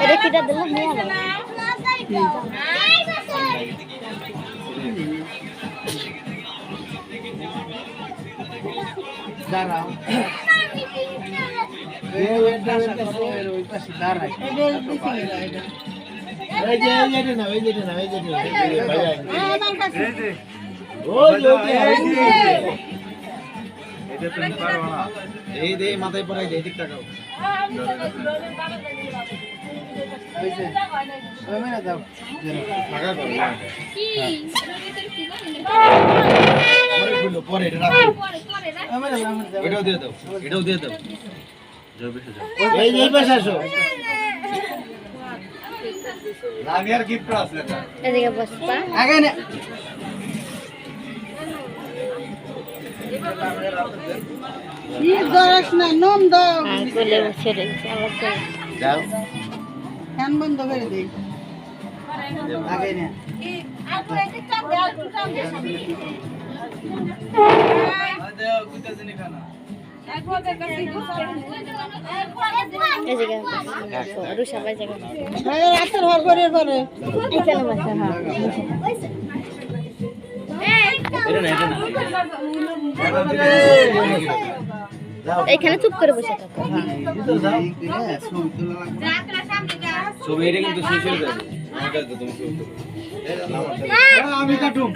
এটা কিটা দিলাম নিয়ে আলো দাঁড়াও এই দে মাথায় পড়াই দে ঠিক টাকাও এটাও দিয়ে দাও এটাও দিয়ে দাও এই যে পাশে আসো রাবিয়ার গিফট আছে এদিকে বসবা আগে না দরস না নম দাও কোলে বসে রয়েছে আবার দাও ফ্যান বন্ধ করে দেই আগে না এদিকে রুষা ভাই জায়গা ভাই রাতের হর করে পরে এখানে বসে হ্যাঁ এখানে চুপ করে বসে থাকো ছবি এটা কিন্তু শেষ হয়ে যাবে আমি কাটুম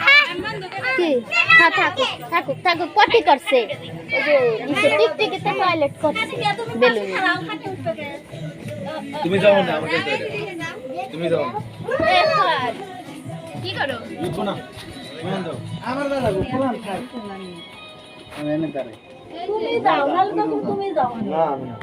কি হ্যাঁ থাকুক থাকুক থাকুক পটি করছে ওই যে টিকটিকিতে টয়লেট করছে বেলুন তুমি যাও না আমাকে তুমি যাও কি করো লিখো না আমার দাদা কোরআন খাই আমি এনে দাঁড়াই তুমি যাও নালে তো তুমি যাও না আমি না